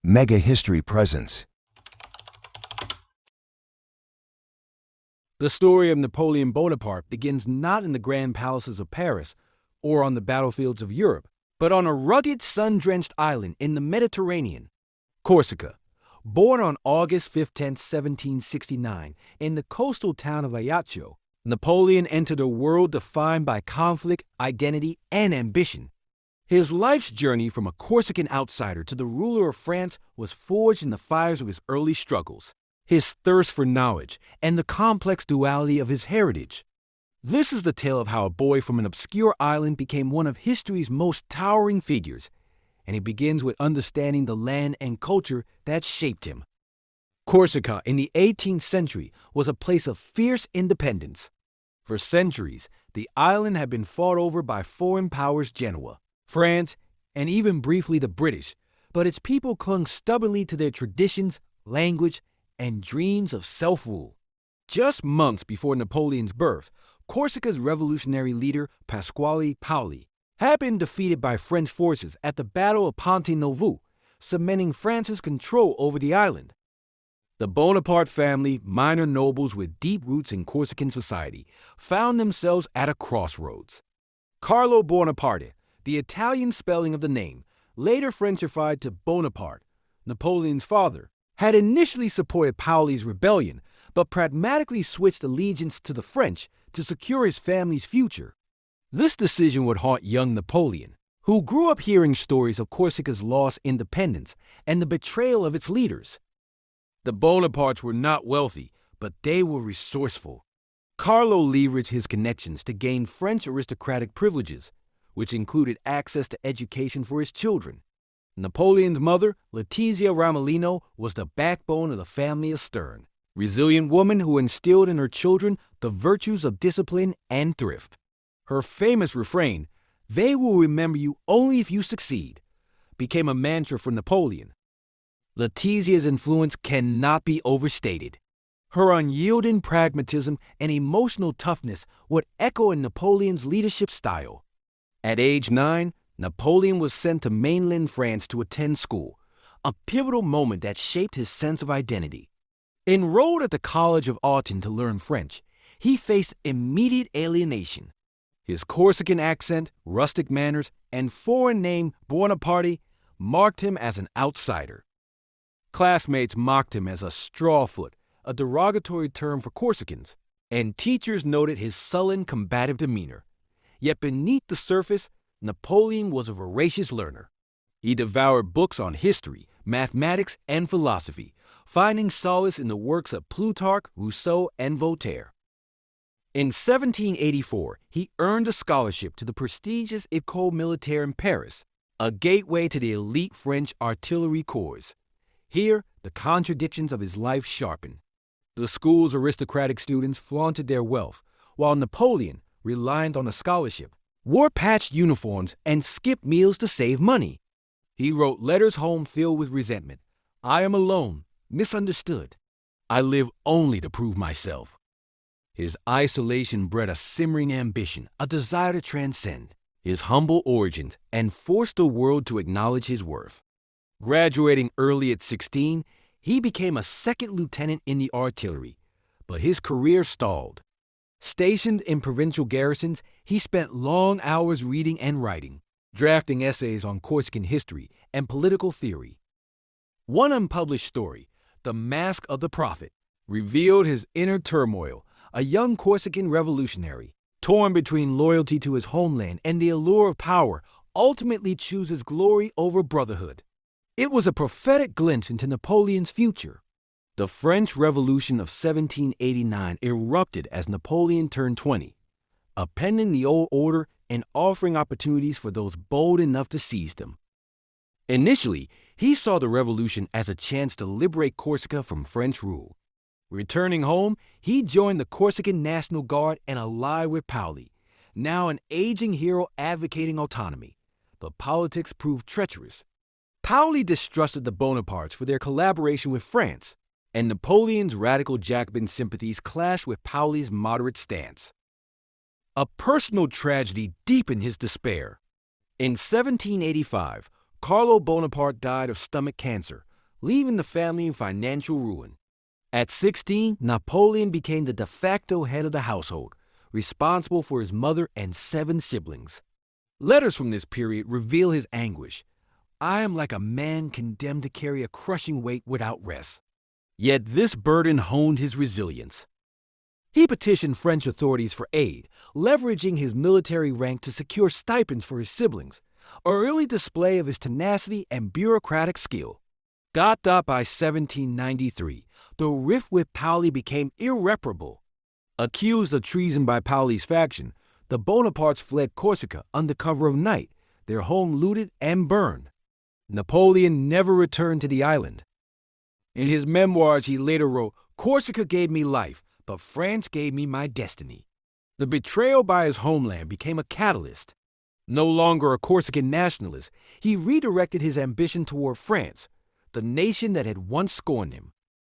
Mega History Presents. The story of Napoleon Bonaparte begins not in the grand palaces of Paris or on the battlefields of Europe, but on a rugged, sun-drenched island in the Mediterranean, Corsica. Born on August 15, 1769, in the coastal town of Ajaccio, Napoleon entered a world defined by conflict, identity, and ambition. His life's journey from a Corsican outsider to the ruler of France was forged in the fires of his early struggles, his thirst for knowledge, and the complex duality of his heritage. This is the tale of how a boy from an obscure island became one of history's most towering figures, and it begins with understanding the land and culture that shaped him. Corsica in the 18th century was a place of fierce independence. For centuries, the island had been fought over by foreign powers Genoa, France, and even briefly the British, but its people clung stubbornly to their traditions, language, and dreams of self-rule. Just months before Napoleon's birth, Corsica's revolutionary leader, Pasquale Paoli, had been defeated by French forces at the Battle of Ponte Novo, cementing France's control over the island. The Bonaparte family, minor nobles with deep roots in Corsican society, found themselves at a crossroads. Carlo Bonaparte, the Italian spelling of the name, later Frenchified to Bonaparte, Napoleon's father, had initially supported Paoli's rebellion, but pragmatically switched allegiance to the French to secure his family's future. This decision would haunt young Napoleon, who grew up hearing stories of Corsica's lost independence and the betrayal of its leaders. The Bonapartes were not wealthy, but they were resourceful. Carlo leveraged his connections to gain French aristocratic privileges, which included access to education for his children. Napoleon's mother, Letizia Ramolino, was the backbone of the family of Stern, resilient woman who instilled in her children the virtues of discipline and thrift. Her famous refrain, "They will remember you only if you succeed," became a mantra for Napoleon. Letizia's influence cannot be overstated. Her unyielding pragmatism and emotional toughness would echo in Napoleon's leadership style. At age 9, Napoleon was sent to mainland France to attend school, a pivotal moment that shaped his sense of identity. Enrolled at the College of Autun to learn French, he faced immediate alienation. His Corsican accent, rustic manners, and foreign name Bonaparte marked him as an outsider. Classmates mocked him as a strawfoot, a derogatory term for Corsicans, and teachers noted his sullen, combative demeanor. Yet beneath the surface, Napoleon was a voracious learner. He devoured books on history, mathematics, and philosophy, finding solace in the works of Plutarch, Rousseau, and Voltaire. In 1784, he earned a scholarship to the prestigious École Militaire in Paris, a gateway to the elite French artillery corps. Here, the contradictions of his life sharpened. The school's aristocratic students flaunted their wealth, while Napoleon, reliant on a scholarship, wore patched uniforms and skipped meals to save money. He wrote letters home filled with resentment. "I am alone, misunderstood. I live only to prove myself." His isolation bred a simmering ambition, a desire to transcend his humble origins and force the world to acknowledge his worth. Graduating early at 16, he became a second lieutenant in the artillery, but his career stalled. Stationed in provincial garrisons, he spent long hours reading and writing, drafting essays on Corsican history and political theory. One unpublished story, The Mask of the Prophet, revealed his inner turmoil. A young Corsican revolutionary, torn between loyalty to his homeland and the allure of power, ultimately chooses glory over brotherhood. It was a prophetic glimpse into Napoleon's future. The French Revolution of 1789 erupted as Napoleon turned 20, upending the old order and offering opportunities for those bold enough to seize them. Initially, he saw the revolution as a chance to liberate Corsica from French rule. Returning home, he joined the Corsican National Guard and allied with Paoli, now an aging hero advocating autonomy. But politics proved treacherous. Paoli distrusted the Bonapartes for their collaboration with France, and Napoleon's radical Jacobin sympathies clashed with Paoli's moderate stance. A personal tragedy deepened his despair. In 1785, Carlo Bonaparte died of stomach cancer, leaving the family in financial ruin. At 16, Napoleon became the de facto head of the household, responsible for his mother and 7 siblings. Letters from this period reveal his anguish. I am like a man condemned to carry a crushing weight without rest. Yet this burden honed his resilience. He petitioned French authorities for aid, leveraging his military rank to secure stipends for his siblings, a early display of his tenacity and bureaucratic skill. Got by 1793, the rift with Paoli became irreparable. Accused of treason by Paoli's faction, the Bonapartes fled Corsica under cover of night, their home looted and burned. Napoleon never returned to the island. In his memoirs, he later wrote, "Corsica gave me life, but France gave me my destiny." The betrayal by his homeland became a catalyst. No longer a Corsican nationalist, he redirected his ambition toward France, the nation that had once scorned him.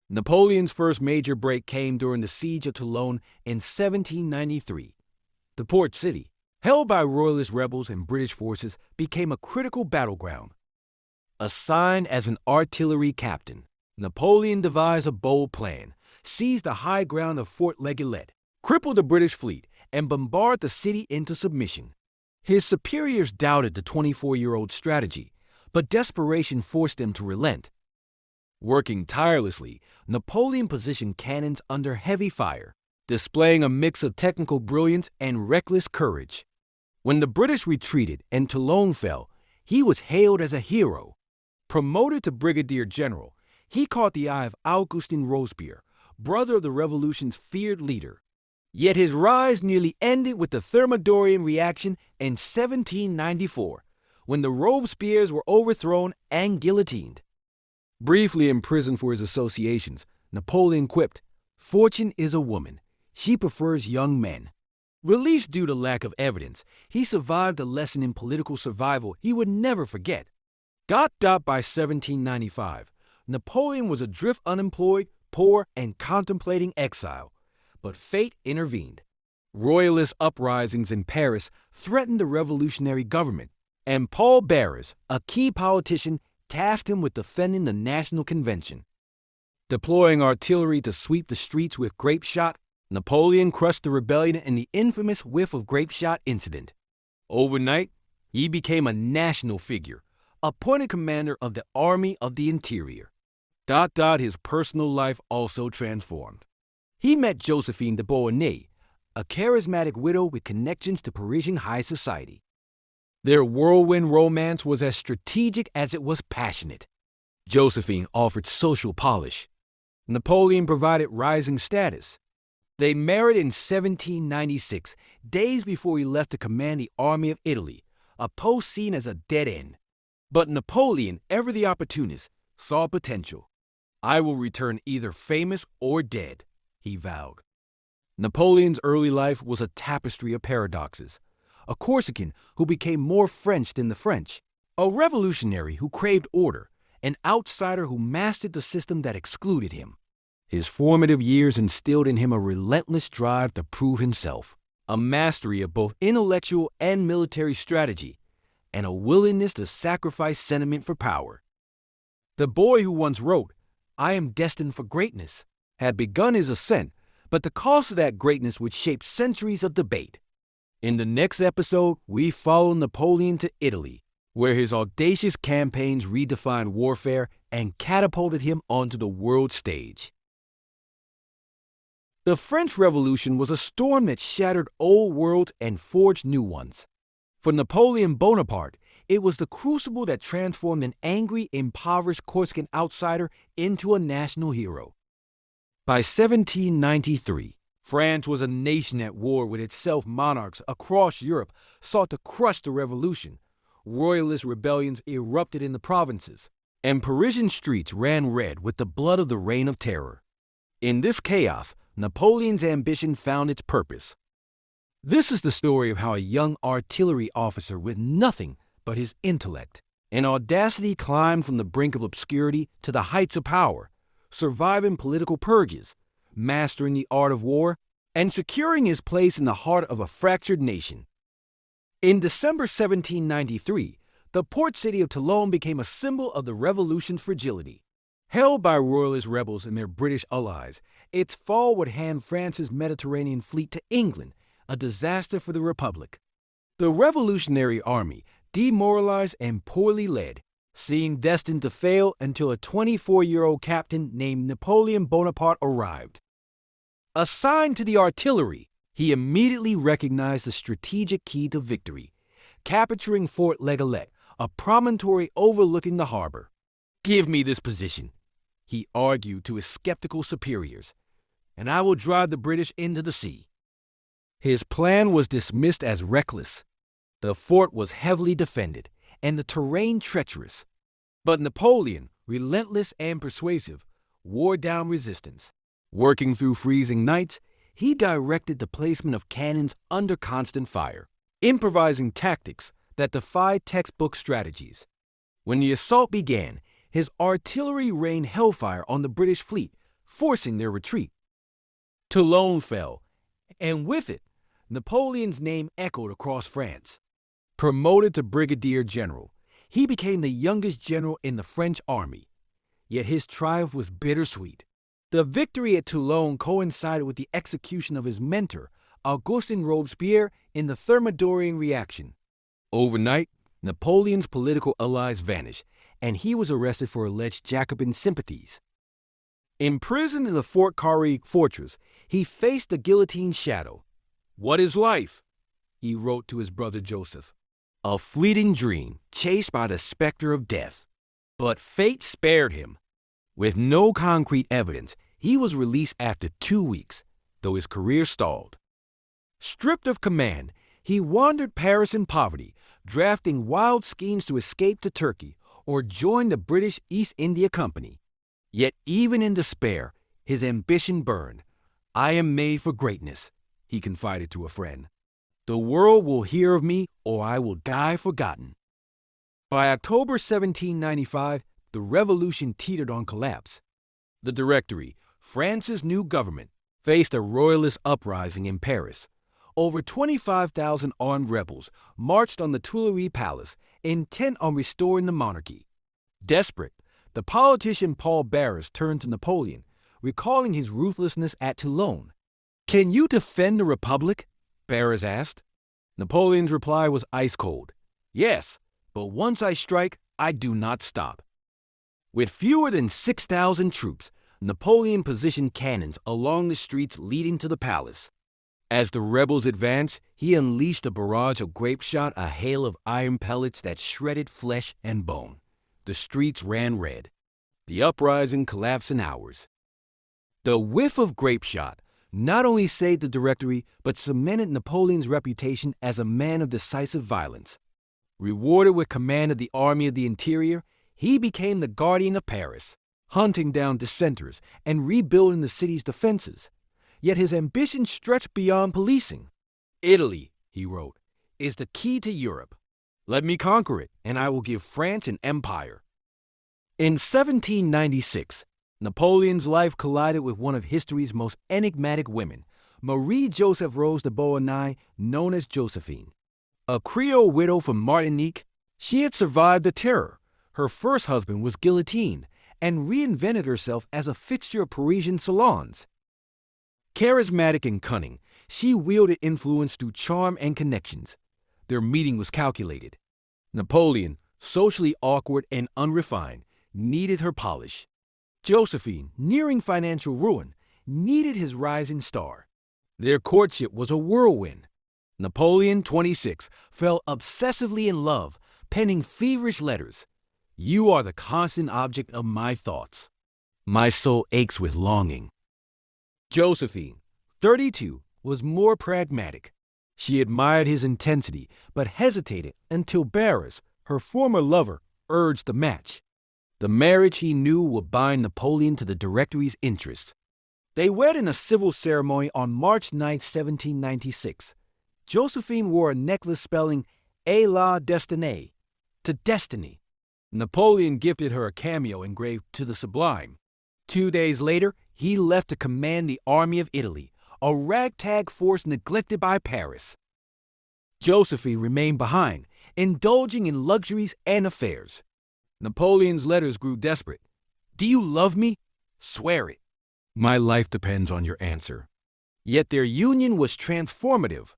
Napoleon's first major break came during the siege of Toulon in 1793. The port city, held by royalist rebels and British forces, became a critical battleground. Assigned as an artillery captain, Napoleon devised a bold plan, seized the high ground of Fort Leguillet, crippled the British fleet, and bombarded the city into submission. His superiors doubted the 24-year-old strategy, but desperation forced them to relent. Working tirelessly, Napoleon positioned cannons under heavy fire, displaying a mix of technical brilliance and reckless courage. When the British retreated and Toulon fell, he was hailed as a hero. Promoted to brigadier general, he caught the eye of Augustin Robespierre, brother of the revolution's feared leader. Yet his rise nearly ended with the Thermidorian reaction in 1794, when the Robespierres were overthrown and guillotined. Briefly imprisoned for his associations, Napoleon quipped, "Fortune is a woman. She prefers young men." Released due to lack of evidence, he survived a lesson in political survival he would never forget. Got by 1795, Napoleon was adrift unemployed, poor, and contemplating exile. But fate intervened. Royalist uprisings in Paris threatened the revolutionary government, and Paul Barras, a key politician, tasked him with defending the National Convention. Deploying artillery to sweep the streets with grape shot, Napoleon crushed the rebellion in the infamous whiff of grape shot incident. Overnight, he became a national figure, appointed commander of the Army of the Interior. His personal life also transformed. He met Josephine de Beauharnais, a charismatic widow with connections to Parisian high society. Their whirlwind romance was as strategic as it was passionate. Josephine offered social polish. Napoleon provided rising status. They married in 1796, days before he left to command the Army of Italy, a post seen as a dead end. But Napoleon, ever the opportunist, saw potential. "I will return either famous or dead," he vowed. Napoleon's early life was a tapestry of paradoxes. A Corsican who became more French than the French, a revolutionary who craved order, an outsider who mastered the system that excluded him. His formative years instilled in him a relentless drive to prove himself, a mastery of both intellectual and military strategy, and a willingness to sacrifice sentiment for power. The boy who once wrote, "I am destined for greatness," had begun his ascent, but the cost of that greatness would shape centuries of debate. In the next episode, we follow Napoleon to Italy, where his audacious campaigns redefined warfare and catapulted him onto the world stage. The French Revolution was a storm that shattered old worlds and forged new ones. For Napoleon Bonaparte, it was the crucible that transformed an angry, impoverished Corsican outsider into a national hero. By 1793, France was a nation at war with itself. Monarchs across Europe sought to crush the revolution. Royalist rebellions erupted in the provinces, and Parisian streets ran red with the blood of the Reign of Terror. In this chaos, Napoleon's ambition found its purpose. This is the story of how a young artillery officer with nothing but his intellect and audacity climbed from the brink of obscurity to the heights of power, surviving political purges, mastering the art of war, and securing his place in the heart of a fractured nation. In December 1793, the port city of Toulon became a symbol of the revolution's fragility. Held by royalist rebels and their British allies, its fall would hand France's Mediterranean fleet to England, a disaster for the Republic. The Revolutionary Army, demoralized and poorly led, seemed destined to fail until a 24-year-old captain named Napoleon Bonaparte arrived. Assigned to the artillery, he immediately recognized the strategic key to victory, capturing Fort Legalet, a promontory overlooking the harbor. "Give me this position," he argued to his skeptical superiors, "and I will drive the British into the sea." His plan was dismissed as reckless. The fort was heavily defended, and the terrain treacherous. But Napoleon, relentless and persuasive, wore down resistance. Working through freezing nights, he directed the placement of cannons under constant fire, improvising tactics that defied textbook strategies. When the assault began, his artillery rained hellfire on the British fleet, forcing their retreat. Toulon fell, and with it, Napoleon's name echoed across France. Promoted to brigadier general, he became the youngest general in the French army. Yet his triumph was bittersweet. The victory at Toulon coincided with the execution of his mentor, Augustin Robespierre, in the Thermidorian reaction. Overnight, Napoleon's political allies vanished, and he was arrested for alleged Jacobin sympathies. Imprisoned in the Fort Carré fortress, he faced the guillotine's shadow. "What is life?" he wrote to his brother Joseph. "A fleeting dream, chased by the specter of death." But fate spared him. With no concrete evidence, he was released after 2 weeks, though his career stalled. Stripped of command, he wandered Paris in poverty, drafting wild schemes to escape to Turkey or join the British East India Company. Yet even in despair, his ambition burned. "I am made for greatness," he confided to a friend. "The world will hear of me, or I will die forgotten." By October 1795, the revolution teetered on collapse. The Directory, France's new government, faced a royalist uprising in Paris. Over 25,000 armed rebels marched on the Tuileries Palace, intent on restoring the monarchy. Desperate, the politician Paul Barras turned to Napoleon, recalling his ruthlessness at Toulon. "Can you defend the Republic?" Barras asked. Napoleon's reply was ice cold. "Yes, but once I strike, I do not stop." With fewer than 6,000 troops, Napoleon positioned cannons along the streets leading to the palace. As the rebels advanced, he unleashed a barrage of grape shot, a hail of iron pellets that shredded flesh and bone. The streets ran red. The uprising collapsed in hours. The whiff of grape shot not only saved the Directory, but cemented Napoleon's reputation as a man of decisive violence. Rewarded with command of the Army of the Interior, he became the guardian of Paris, hunting down dissenters and rebuilding the city's defenses. Yet his ambition stretched beyond policing. "Italy," he wrote, "is the key to Europe. Let me conquer it, and I will give France an empire." In 1796, Napoleon's life collided with one of history's most enigmatic women, Marie-Joseph Rose de Beauharnais, known as Josephine. A Creole widow from Martinique, she had survived the Terror. Her first husband was guillotined and reinvented herself as a fixture of Parisian salons. Charismatic and cunning, she wielded influence through charm and connections. Their meeting was calculated. Napoleon, socially awkward and unrefined, needed her polish. Josephine, nearing financial ruin, needed his rising star. Their courtship was a whirlwind. Napoleon, 26, fell obsessively in love, penning feverish letters. "You are the constant object of my thoughts. My soul aches with longing." Josephine, 32, was more pragmatic. She admired his intensity, but hesitated until Barras, her former lover, urged the match. The marriage, he knew, would bind Napoleon to the Directory's interests. They wed in a civil ceremony on March 9, 1796. Josephine wore a necklace spelling "A la Destinée," to destiny. Napoleon gifted her a cameo engraved "To the Sublime." 2 days later, he left to command the Army of Italy, a ragtag force neglected by Paris. Josephine remained behind, indulging in luxuries and affairs. Napoleon's letters grew desperate. Do you love me? Swear it. My life depends on your answer. Yet their union was transformative.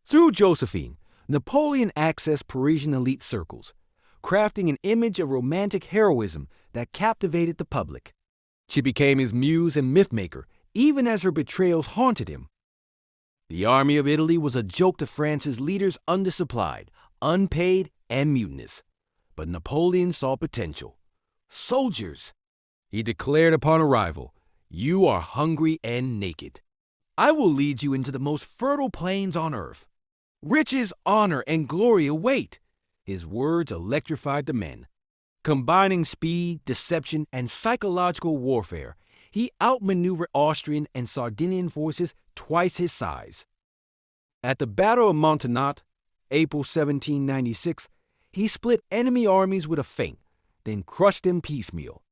Through Josephine, Napoleon accessed Parisian elite circles, crafting an image of romantic heroism that captivated the public. She became his muse and mythmaker, even as her betrayals haunted him. The army of Italy was a joke to France's leaders, undersupplied, unpaid, and mutinous. But Napoleon saw potential. Soldiers, he declared upon arrival, you are hungry and naked. I will lead you into the most fertile plains on earth. Riches, honor, and glory await. His words electrified the men. Combining speed, deception, and psychological warfare, he outmaneuvered Austrian and Sardinian forces twice his size. At the Battle of Montenotte, April 1796, he split enemy armies with a feint, then crushed them piecemeal.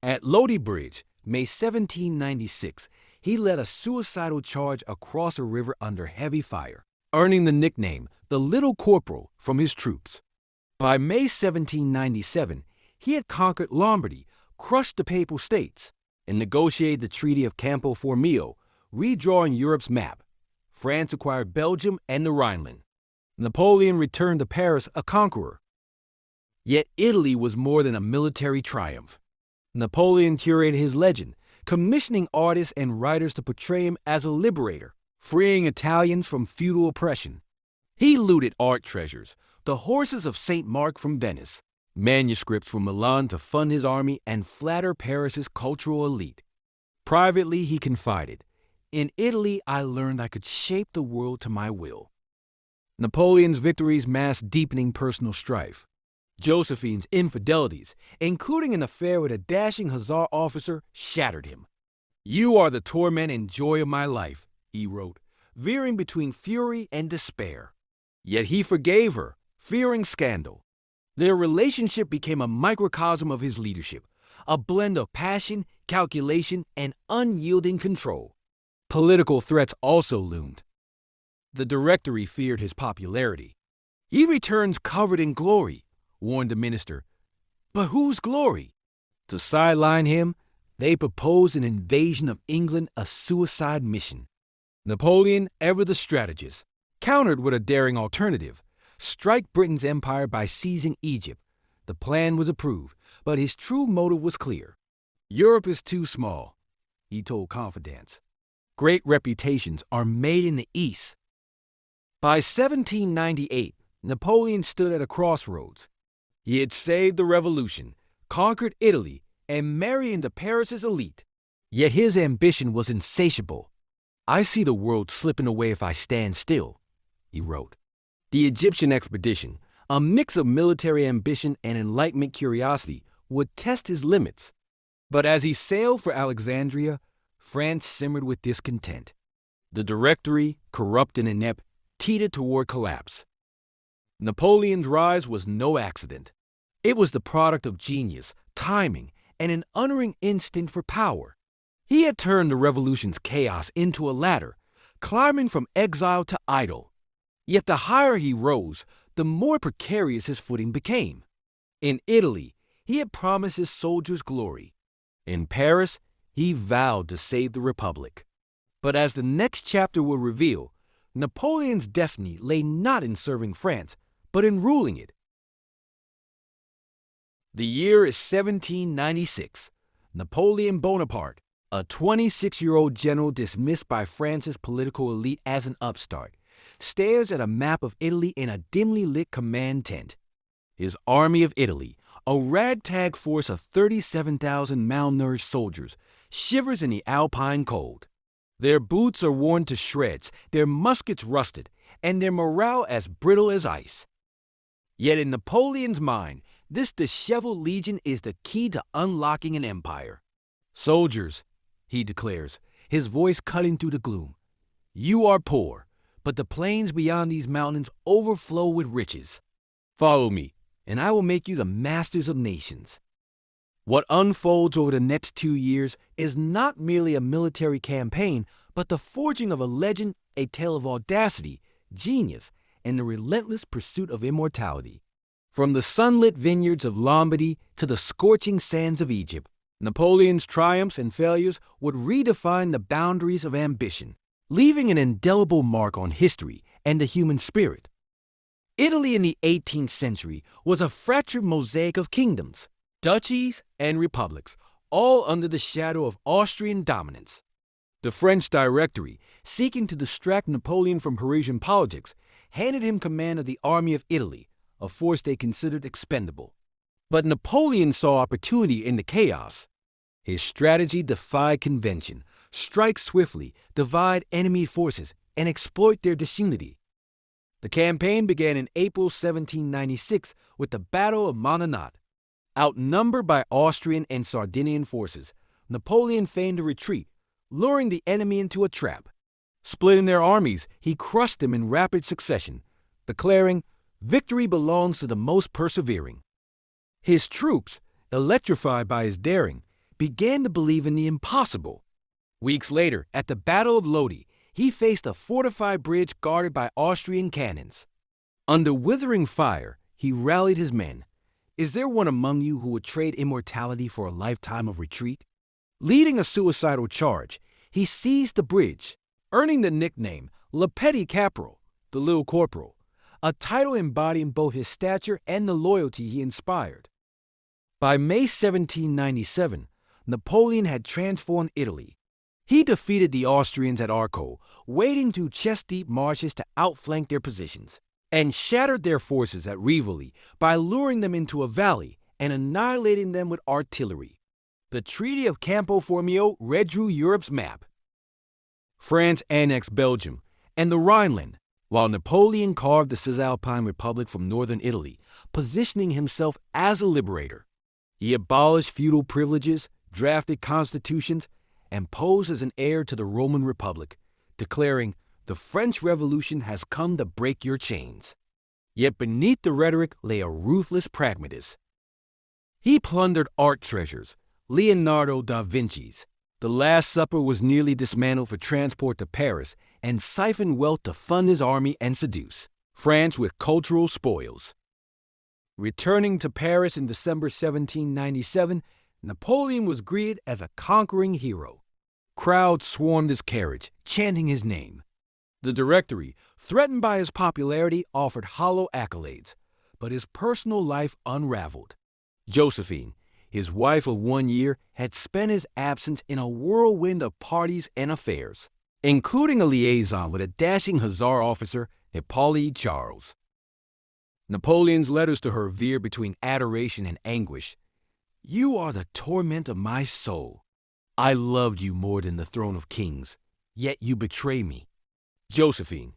At Lodi Bridge, May 1796, he led a suicidal charge across a river under heavy fire, earning the nickname the Little Corporal from his troops. By May 1797, he had conquered Lombardy, crushed the Papal States, and negotiated the Treaty of Campo Formio, redrawing Europe's map. France acquired Belgium and the Rhineland. Napoleon returned to Paris a conqueror. Yet Italy was more than a military triumph. Napoleon curated his legend, commissioning artists and writers to portray him as a liberator, freeing Italians from feudal oppression. He looted art treasures, the horses of St. Mark from Venice, manuscripts from Milan to fund his army and flatter Paris's cultural elite. Privately, he confided, "In Italy, I learned I could shape the world to my will." Napoleon's victories masked deepening personal strife. Josephine's infidelities, including an affair with a dashing Hussar officer, shattered him. "You are the torment and joy of my life," he wrote, veering between fury and despair. Yet he forgave her, fearing scandal. Their relationship became a microcosm of his leadership, a blend of passion, calculation, and unyielding control. Political threats also loomed. The Directory feared his popularity. "He returns covered in glory," warned the minister. But whose glory? To sideline him, they proposed an invasion of England, a suicide mission. Napoleon, ever the strategist, countered with a daring alternative: strike Britain's empire by seizing Egypt. The plan was approved, but his true motive was clear. "Europe is too small," he told confidants. "Great reputations are made in the East." By 1798, Napoleon stood at a crossroads. He had saved the revolution, conquered Italy, and married into Paris's elite. Yet his ambition was insatiable. "I see the world slipping away if I stand still," he wrote. The Egyptian expedition, a mix of military ambition and Enlightenment curiosity, would test his limits. But as he sailed for Alexandria, France simmered with discontent. The Directory, corrupt and inept, teetered toward collapse. Napoleon's rise was no accident. It was the product of genius, timing, and an unerring instinct for power. He had turned the revolution's chaos into a ladder, climbing from exile to idol. Yet the higher he rose, the more precarious his footing became. In Italy, he had promised his soldiers glory. In Paris, he vowed to save the Republic. But as the next chapter will reveal, Napoleon's destiny lay not in serving France, but in ruling it. The year is 1796. Napoleon Bonaparte, a 26-year-old general dismissed by France's political elite as an upstart, stares at a map of Italy in a dimly lit command tent. His Army of Italy, a ragtag force of 37,000 malnourished soldiers, shivers in the alpine cold. Their boots are worn to shreds, their muskets rusted, and their morale as brittle as ice. Yet in Napoleon's mind, this disheveled legion is the key to unlocking an empire. "Soldiers," he declares, his voice cutting through the gloom, "you are poor, but the plains beyond these mountains overflow with riches. Follow me, and I will make you the masters of nations." What unfolds over the next 2 years is not merely a military campaign, but the forging of a legend, a tale of audacity, genius, and the relentless pursuit of immortality. From the sunlit vineyards of Lombardy to the scorching sands of Egypt, Napoleon's triumphs and failures would redefine the boundaries of ambition, leaving an indelible mark on history and the human spirit. Italy in the 18th century was a fractured mosaic of kingdoms, duchies, and republics, all under the shadow of Austrian dominance. The French Directory, seeking to distract Napoleon from Parisian politics, handed him command of the Army of Italy, a force they considered expendable. But Napoleon saw opportunity in the chaos. His strategy defied convention: strike swiftly, divide enemy forces, and exploit their disunity. The campaign began in April 1796 with the Battle of Mononat. Outnumbered by Austrian and Sardinian forces, Napoleon feigned a retreat, luring the enemy into a trap. Splitting their armies, he crushed them in rapid succession, declaring, "Victory belongs to the most persevering." His troops, electrified by his daring, began to believe in the impossible. Weeks later, at the Battle of Lodi, he faced a fortified bridge guarded by Austrian cannons. Under withering fire, he rallied his men. "Is there one among you who would trade immortality for a lifetime of retreat?" Leading a suicidal charge, he seized the bridge, earning the nickname Le Petit Caporal, the Little Corporal, a title embodying both his stature and the loyalty he inspired. By May 1797, Napoleon had transformed Italy. He defeated the Austrians at Arco, wading through chest-deep marshes to outflank their positions, and shattered their forces at Rivoli by luring them into a valley and annihilating them with artillery. The Treaty of Campo Formio redrew Europe's map. France annexed Belgium and the Rhineland, while Napoleon carved the Cisalpine Republic from northern Italy, positioning himself as a liberator. He abolished feudal privileges, drafted constitutions, and posed as an heir to the Roman Republic, declaring, "The French Revolution has come to break your chains." Yet beneath the rhetoric lay a ruthless pragmatist. He plundered art treasures, Leonardo da Vinci's. The Last Supper was nearly dismantled for transport to Paris, and siphoned wealth to fund his army and seduce France with cultural spoils. Returning to Paris in December 1797, Napoleon was greeted as a conquering hero. Crowds swarmed his carriage, chanting his name. The Directory, threatened by his popularity, offered hollow accolades, but his personal life unraveled. Josephine, his wife of 1 year, had spent his absence in a whirlwind of parties and affairs, including a liaison with a dashing hussar officer, Napoleon Charles. Napoleon's letters to her veer between adoration and anguish. "You are the torment of my soul. I loved you more than the throne of kings, yet you betray me." Josephine,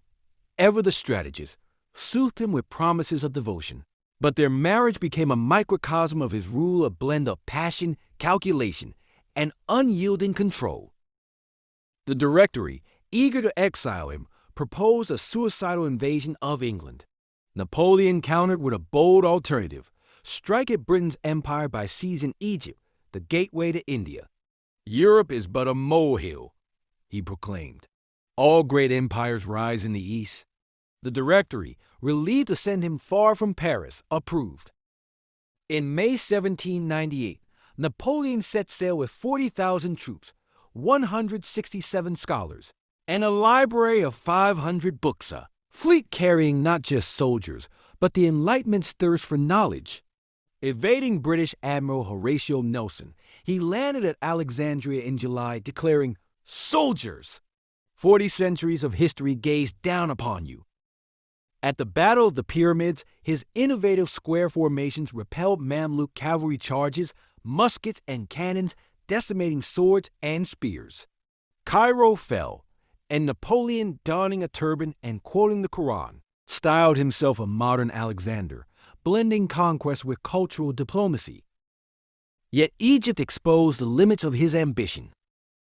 ever the strategist, soothed him with promises of devotion. But their marriage became a microcosm of his rule, a blend of passion, calculation, and unyielding control. The Directory, eager to exile him, proposed a suicidal invasion of England. Napoleon countered with a bold alternative: strike at Britain's empire by seizing Egypt, the gateway to India. "Europe is but a molehill," he proclaimed. "All great empires rise in the east." The Directory, relieved to send him far from Paris, approved. In May 1798, Napoleon set sail with 40,000 troops, 167 scholars, and a library of 500 books, a fleet carrying not just soldiers, but the Enlightenment's thirst for knowledge. Evading British Admiral Horatio Nelson, he landed at Alexandria in July, declaring, "Soldiers! 40 centuries of history gaze down upon you." At the Battle of the Pyramids, his innovative square formations repelled Mamluk cavalry charges, muskets, and cannons, decimating swords and spears. Cairo fell, and Napoleon, donning a turban and quoting the Quran, styled himself a modern Alexander, blending conquest with cultural diplomacy. Yet Egypt exposed the limits of his ambition.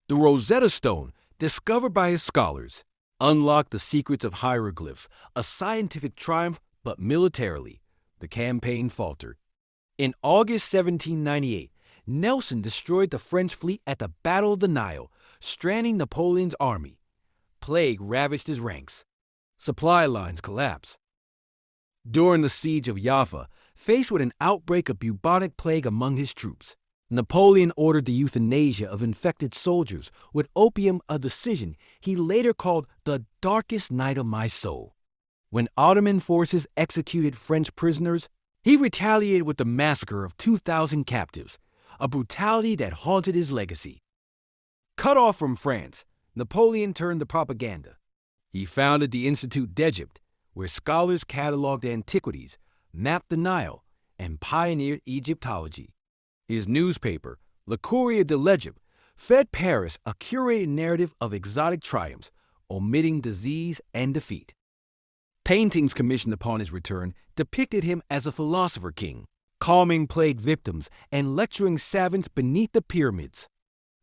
The Rosetta Stone, discovered by his scholars, unlocked the secrets of hieroglyphs, a scientific triumph, but militarily, the campaign faltered. In August 1798, Nelson destroyed the French fleet at the Battle of the Nile, stranding Napoleon's army. Plague ravaged his ranks. Supply lines collapsed. During the siege of Jaffa, faced with an outbreak of bubonic plague among his troops, Napoleon ordered the euthanasia of infected soldiers with opium, a decision he later called the darkest night of my soul. When Ottoman forces executed French prisoners, he retaliated with the massacre of 2,000 captives, a brutality that haunted his legacy. Cut off from France, Napoleon turned to propaganda. He founded the Institut d'Egypte, where scholars cataloged antiquities, mapped the Nile, and pioneered Egyptology. His newspaper, Le Courrier de l'Egypte, fed Paris a curated narrative of exotic triumphs, omitting disease and defeat. Paintings commissioned upon his return depicted him as a philosopher king, calming plague victims and lecturing savants beneath the pyramids.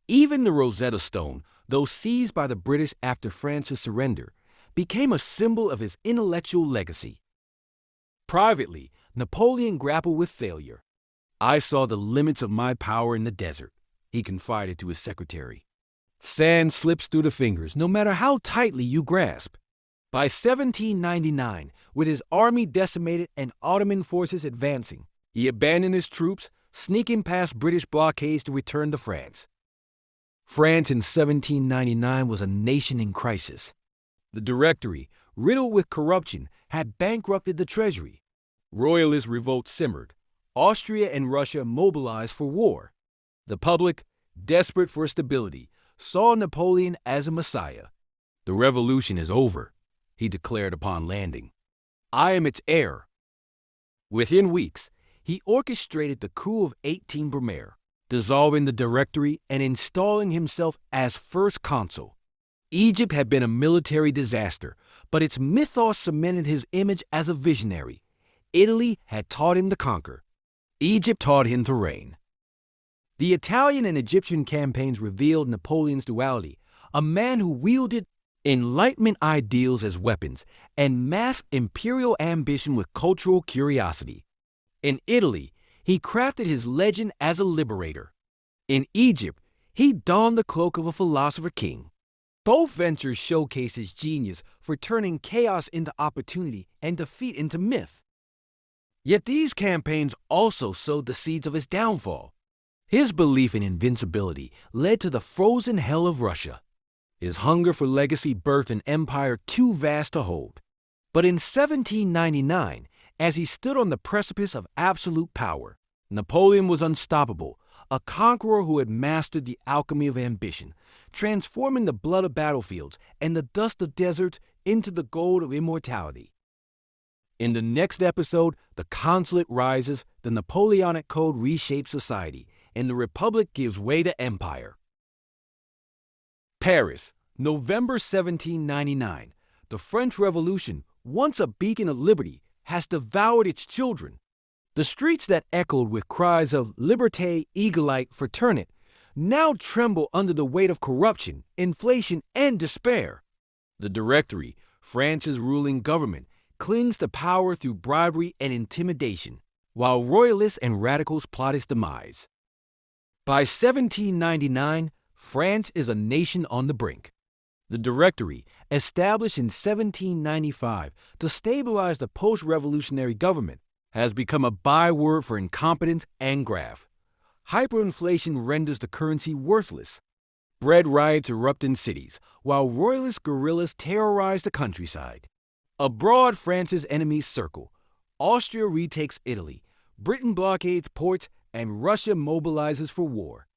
Even the Rosetta Stone, though seized by the British after France's surrender, became a symbol of his intellectual legacy. Privately, Napoleon grappled with failure. "I saw the limits of my power in the desert," he confided to his secretary. "Sand slips through the fingers, no matter how tightly you grasp." By 1799, with his army decimated and Ottoman forces advancing, he abandoned his troops, sneaking past British blockades to return to France. France in 1799 was a nation in crisis. The Directory, riddled with corruption, had bankrupted the treasury. Royalist revolt simmered. Austria and Russia mobilized for war. The public, desperate for stability, saw Napoleon as a messiah. "The revolution is over," he declared upon landing. "I am its heir." Within weeks, he orchestrated the coup of 18 Brumaire, dissolving the Directory and installing himself as first consul. Egypt had been a military disaster, but its mythos cemented his image as a visionary. Italy had taught him to conquer. Egypt taught him to reign. The Italian and Egyptian campaigns revealed Napoleon's duality, a man who wielded Enlightenment ideals as weapons and masked imperial ambition with cultural curiosity. In Italy, he crafted his legend as a liberator. In Egypt, he donned the cloak of a philosopher king. Both ventures showcase his genius for turning chaos into opportunity and defeat into myth. Yet these campaigns also sowed the seeds of his downfall. His belief in invincibility led to the frozen hell of Russia. His hunger for legacy birthed an empire too vast to hold. But in 1799, as he stood on the precipice of absolute power, Napoleon was unstoppable, a conqueror who had mastered the alchemy of ambition, transforming the blood of battlefields and the dust of deserts into the gold of immortality. In the next episode, the consulate rises, the Napoleonic Code reshapes society, and the Republic gives way to empire. Paris, November 1799. The French Revolution, once a beacon of liberty, has devoured its children. The streets that echoed with cries of "Liberté, Égalité, Fraternité" now tremble under the weight of corruption, inflation, and despair. The Directory, France's ruling government, clings to power through bribery and intimidation, while royalists and radicals plot its demise. By 1799, France is a nation on the brink. The Directory, established in 1795 to stabilize the post-revolutionary government, has become a byword for incompetence and graft. Hyperinflation renders the currency worthless. Bread riots erupt in cities, while royalist guerrillas terrorize the countryside. Abroad, France's enemies circle. Austria retakes Italy, Britain blockades ports, and Russia mobilizes for war.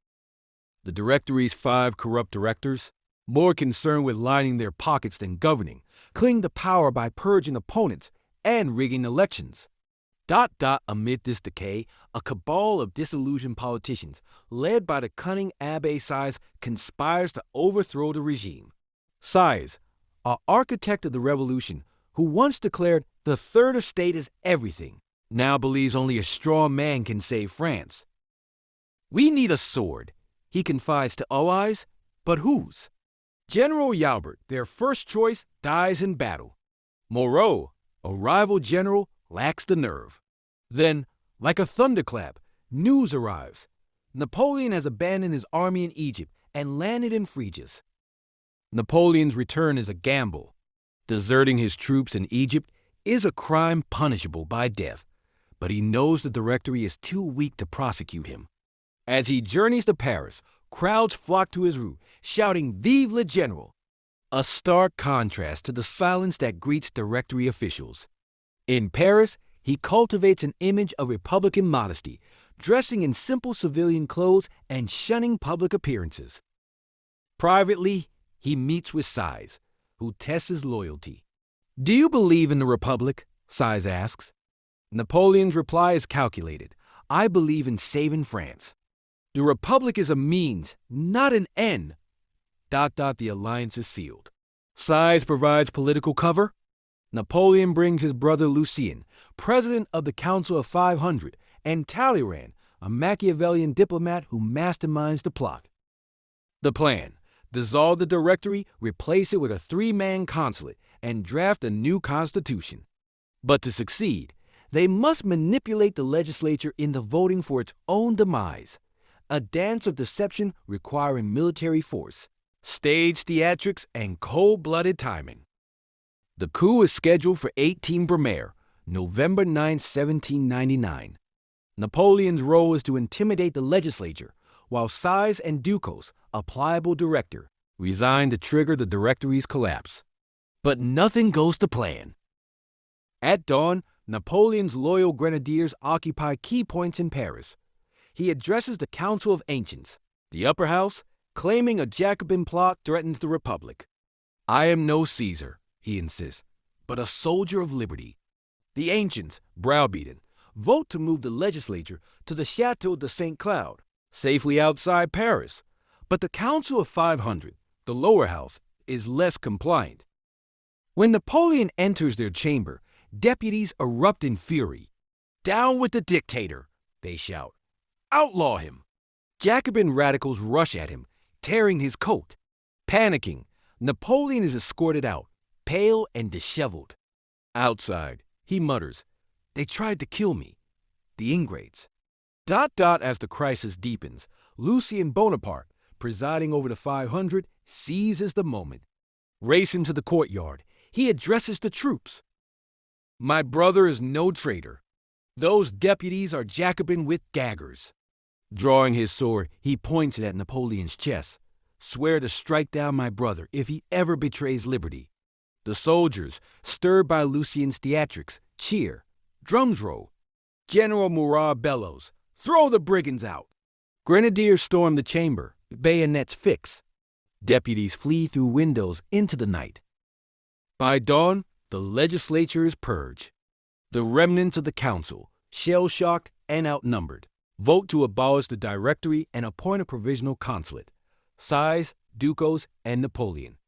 The Directory's 5 corrupt directors, more concerned with lining their pockets than governing, cling to power by purging opponents and rigging elections. Amid this decay, a cabal of disillusioned politicians, led by the cunning Abbé Sieyès, conspires to overthrow the regime. Sieyès, an architect of the revolution, who once declared the Third Estate is everything, now believes only a strong man can save France. "We need a sword," he confides to allies, but whose? General Joubert, their first choice, dies in battle. Moreau, a rival general, lacks the nerve. Then, like a thunderclap, news arrives. Napoleon has abandoned his army in Egypt and landed in Phrygia. Napoleon's return is a gamble. Deserting his troops in Egypt is a crime punishable by death, but he knows the Directory is too weak to prosecute him. As he journeys to Paris, crowds flock to his route, shouting "Vive le General!" A stark contrast to the silence that greets Directory officials. In Paris, he cultivates an image of Republican modesty, dressing in simple civilian clothes and shunning public appearances. Privately, he meets with Size, who tests his loyalty. "Do you believe in the Republic?" Size asks. Napoleon's reply is calculated. "I believe in saving France. The Republic is a means, not an end. ... The alliance is sealed." Size provides political cover. Napoleon brings his brother Lucien, president of the Council of 500, and Talleyrand, a Machiavellian diplomat who masterminds the plot. The plan: dissolve the Directory, replace it with a three-man consulate, and draft a new constitution. But to succeed, they must manipulate the legislature into voting for its own demise, a dance of deception requiring military force, stage theatrics, and cold-blooded timing. The coup is scheduled for 18 Brumaire, November 9, 1799. Napoleon's role is to intimidate the legislature, while Size and Ducos, a pliable director, resign to trigger the Directory's collapse. But nothing goes to plan. At dawn, Napoleon's loyal grenadiers occupy key points in Paris. He addresses the Council of Ancients, the upper house, claiming a Jacobin plot threatens the Republic. "I am no Caesar," he insists, "but a soldier of liberty." The Ancients, browbeaten, vote to move the legislature to the Château de St. Cloud, safely outside Paris. But the Council of 500, the lower house, is less compliant. When Napoleon enters their chamber, deputies erupt in fury. "Down with the dictator!" they shout. "Outlaw him!" Jacobin radicals rush at him, tearing his coat. Panicking, Napoleon is escorted out, pale and disheveled. Outside, he mutters, "They tried to kill me. The ingrates." As the crisis deepens, Napoleon Bonaparte, presiding over the 500, seizes the moment. Racing to the courtyard, he addresses the troops. "My brother is no traitor. Those deputies are Jacobin with daggers." Drawing his sword, he points it at Napoleon's chest. "Swear to strike down my brother if he ever betrays liberty." The soldiers, stirred by Lucien's theatrics, cheer. Drums roll. General Murat bellows, "Throw the brigands out!" Grenadiers storm the chamber, bayonets fixed. Deputies flee through windows into the night. By dawn, the legislature is purged. The remnants of the council, shell-shocked and outnumbered, vote to abolish the Directory and appoint a provisional consulate: Size, Ducos, and Napoleon.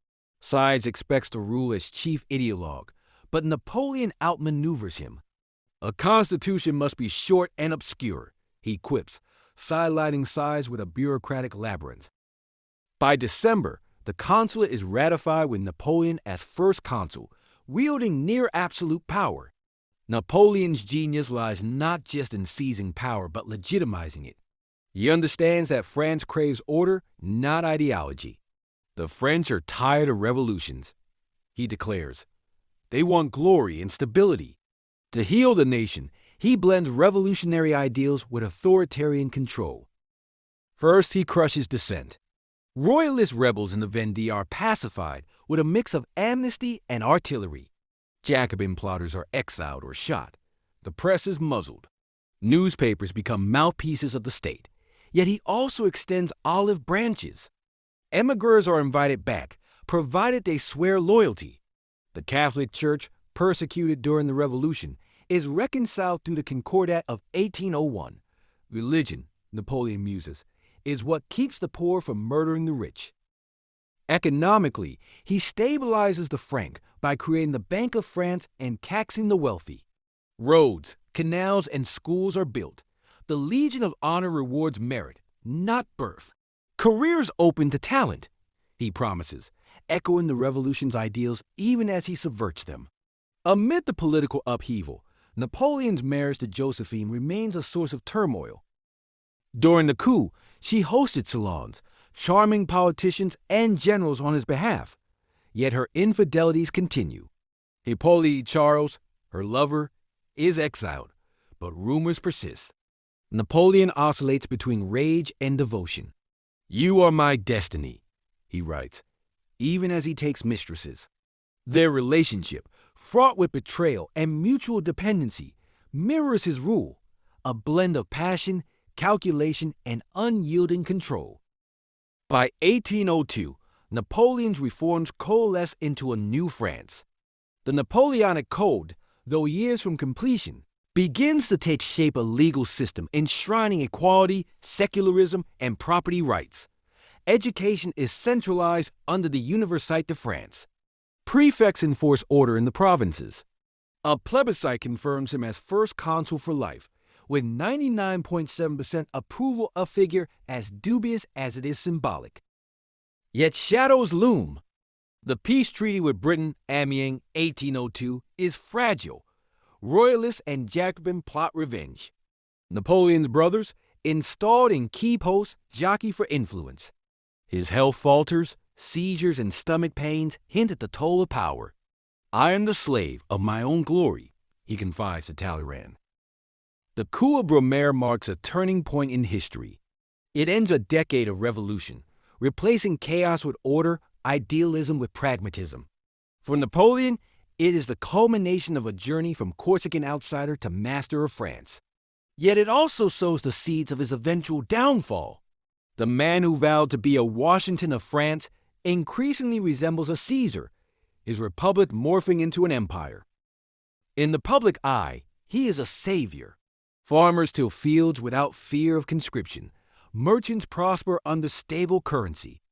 Size expects to rule as chief ideologue, but Napoleon outmaneuvers him. "A constitution must be short and obscure," he quips, sidelining Size with a bureaucratic labyrinth. By December, the consulate is ratified with Napoleon as first consul, wielding near absolute power. Napoleon's genius lies not just in seizing power, but legitimizing it. He understands that France craves order, not ideology. "The French are tired of revolutions," he declares. "They want glory and stability." To heal the nation, he blends revolutionary ideals with authoritarian control. First, he crushes dissent. Royalist rebels in the Vendée are pacified with a mix of amnesty and artillery. Jacobin plotters are exiled or shot. The press is muzzled. Newspapers become mouthpieces of the state. Yet he also extends olive branches. Emigrants are invited back, provided they swear loyalty. The Catholic Church, persecuted during the Revolution, is reconciled through the Concordat of 1801. Religion, Napoleon muses, is what keeps the poor from murdering the rich. Economically, he stabilizes the franc by creating the Bank of France and taxing the wealthy. Roads, canals, and schools are built. The Legion of Honor rewards merit, not birth. Careers open to talent, he promises, echoing the revolution's ideals even as he subverts them. Amid the political upheaval, Napoleon's marriage to Josephine remains a source of turmoil. During the coup, she hosted salons, charming politicians and generals on his behalf. Yet her infidelities continue. Hippolyte Charles, her lover, is exiled, but rumors persist. Napoleon oscillates between rage and devotion. "You are my destiny," he writes, even as he takes mistresses. Their relationship, fraught with betrayal and mutual dependency, mirrors his rule, a blend of passion, calculation, and unyielding control. By 1802, Napoleon's reforms coalesce into a new France. The Napoleonic Code, though years from completion, begins to take shape a legal system enshrining equality, secularism, and property rights. Education is centralized under the Université de France. Prefects enforce order in the provinces. A plebiscite confirms him as first consul for life, with 99.7% approval, a figure as dubious as it is symbolic. Yet shadows loom. The peace treaty with Britain, Amiens, 1802, is fragile. Royalists and Jacobin plot revenge. Napoleon's brothers, installed in key posts, jockey for influence. His health falters, seizures and stomach pains hint at the toll of power. "I am the slave of my own glory," he confides to Talleyrand. The coup of Brumaire marks a turning point in history. It ends a decade of revolution, replacing chaos with order, idealism with pragmatism. For Napoleon, it is the culmination of a journey from Corsican outsider to master of France. Yet it also sows the seeds of his eventual downfall. The man who vowed to be a Washington of France increasingly resembles a Caesar, his republic morphing into an empire. In the public eye, he is a savior. Farmers till fields without fear of conscription. Merchants prosper under stable currency.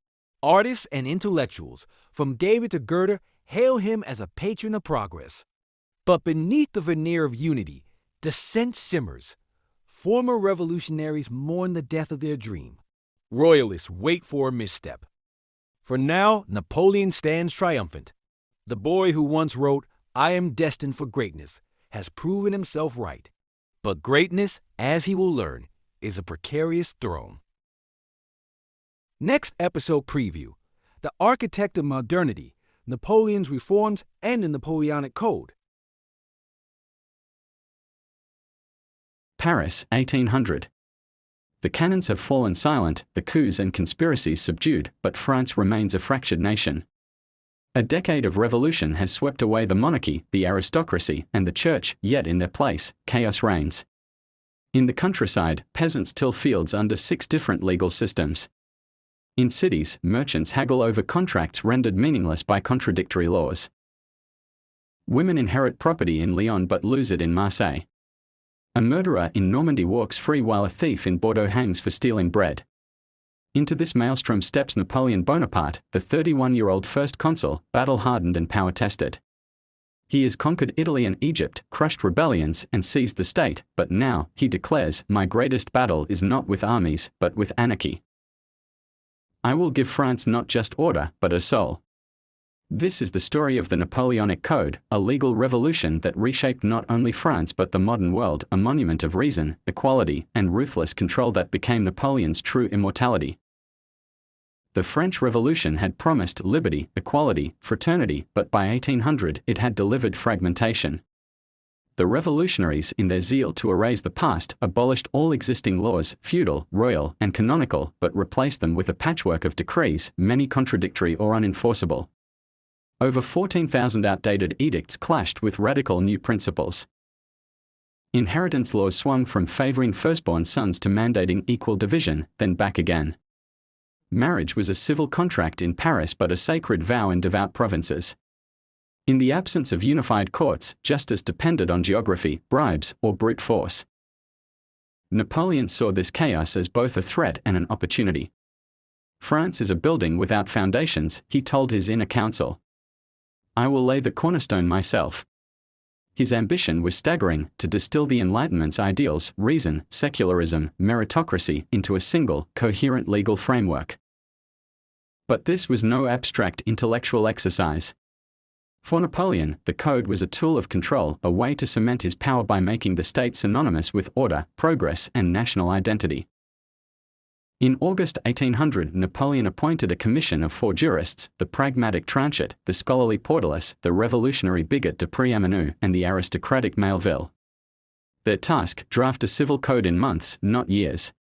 Artists and intellectuals, from David to Goethe, hail him as a patron of progress. But beneath the veneer of unity, dissent simmers. Former revolutionaries mourn the death of their dream. Royalists wait for a misstep. For now, Napoleon stands triumphant. The boy who once wrote, "I am destined for greatness," has proven himself right. But greatness, as he will learn, is a precarious throne. Next episode preview: the architect of modernity, Napoleon's reforms, and the Napoleonic Code. Paris, 1800. The cannons have fallen silent, the coups and conspiracies subdued, but France remains a fractured nation. A decade of revolution has swept away the monarchy, the aristocracy, and the church, yet in their place, chaos reigns. In the countryside, peasants till fields under 6 different legal systems. In cities, merchants haggle over contracts rendered meaningless by contradictory laws. Women inherit property in Lyon but lose it in Marseille. A murderer in Normandy walks free while a thief in Bordeaux hangs for stealing bread. Into this maelstrom steps Napoleon Bonaparte, the 31-year-old first consul, battle-hardened and power-tested. He has conquered Italy and Egypt, crushed rebellions, and seized the state, but now, he declares, "My greatest battle is not with armies, but with anarchy. I will give France not just order, but a soul." This is the story of the Napoleonic Code, a legal revolution that reshaped not only France but the modern world, a monument of reason, equality, and ruthless control that became Napoleon's true immortality. The French Revolution had promised liberty, equality, fraternity, but by 1800 it had delivered fragmentation. The revolutionaries, in their zeal to erase the past, abolished all existing laws, feudal, royal, and canonical, but replaced them with a patchwork of decrees, many contradictory or unenforceable. Over 14,000 outdated edicts clashed with radical new principles. Inheritance laws swung from favoring firstborn sons to mandating equal division, then back again. Marriage was a civil contract in Paris but a sacred vow in devout provinces. In the absence of unified courts, justice depended on geography, bribes, or brute force. Napoleon saw this chaos as both a threat and an opportunity. France is a building without foundations, he told his inner council. I will lay the cornerstone myself. His ambition was staggering, to distill the Enlightenment's ideals, reason, secularism, meritocracy, into a single, coherent legal framework. But this was no abstract intellectual exercise. For Napoleon, the code was a tool of control, a way to cement his power by making the state synonymous with order, progress, and national identity. In August 1800, Napoleon appointed a commission of 4 jurists, the pragmatic Tranchet, the scholarly Portalus, the revolutionary bigot de Préameneu, and the aristocratic Mailleville. Their task: draft a civil code in months, not years.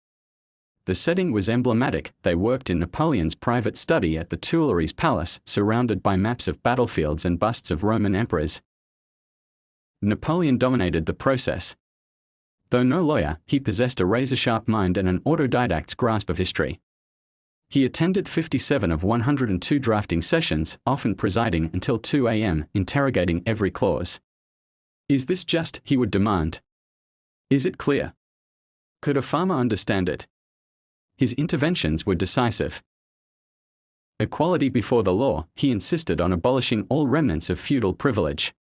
The setting was emblematic. They worked in Napoleon's private study at the Tuileries Palace, surrounded by maps of battlefields and busts of Roman emperors. Napoleon dominated the process. Though no lawyer, he possessed a razor-sharp mind and an autodidact's grasp of history. He attended 57 of 102 drafting sessions, often presiding until 2 a.m., interrogating every clause. "Is this just?" he would demand. "Is it clear? Could a farmer understand it?" His interventions were decisive. Equality before the law: he insisted on abolishing all remnants of feudal privilege.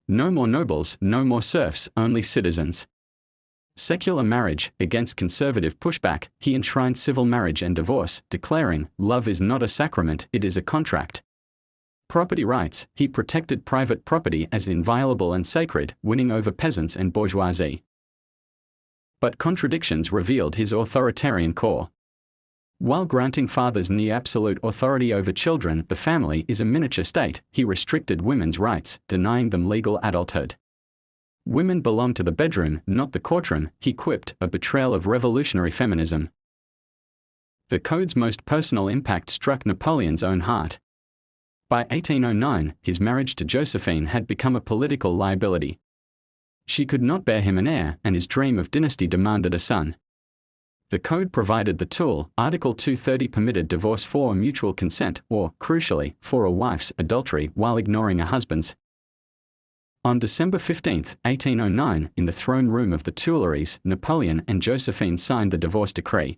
No more nobles, no more serfs, only citizens. Secular marriage: against conservative pushback, he enshrined civil marriage and divorce, declaring, "Love is not a sacrament, it is a contract." Property rights: he protected private property as inviolable and sacred, winning over peasants and bourgeoisie. But contradictions revealed his authoritarian core. While granting fathers near absolute authority over children, the family is a miniature state, he restricted women's rights, denying them legal adulthood. Women belong to the bedroom, not the courtroom, he quipped, a betrayal of revolutionary feminism. The code's most personal impact struck Napoleon's own heart. By 1809, his marriage to Josephine had become a political liability. She could not bear him an heir, and his dream of dynasty demanded a son. The code provided the tool. Article 230 permitted divorce for mutual consent, or, crucially, for a wife's adultery while ignoring a husband's. On December 15, 1809, in the throne room of the Tuileries, Napoleon and Josephine signed the divorce decree.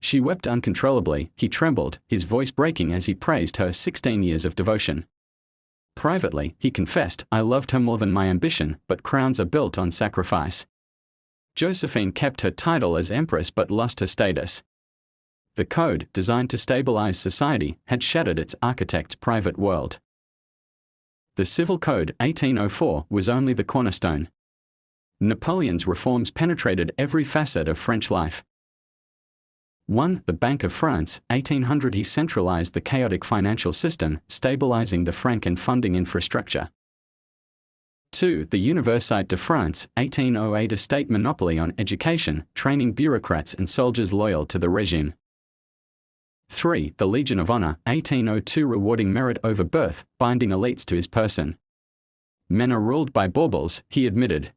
She wept uncontrollably, he trembled, his voice breaking as he praised her 16 years of devotion. Privately, he confessed, "I loved her more than my ambition, but crowns are built on sacrifice." Josephine kept her title as empress but lost her status. The code, designed to stabilize society, had shattered its architect's private world. The Civil Code, 1804, was only the cornerstone. Napoleon's reforms penetrated every facet of French life. 1. The Bank of France, 1800. He centralized the chaotic financial system, stabilizing the franc and funding infrastructure. 2. The Université de France, 1808. A state monopoly on education, training bureaucrats and soldiers loyal to the regime. 3. The Legion of Honor, 1802. Rewarding merit over birth, binding elites to his person. Men are ruled by baubles, he admitted.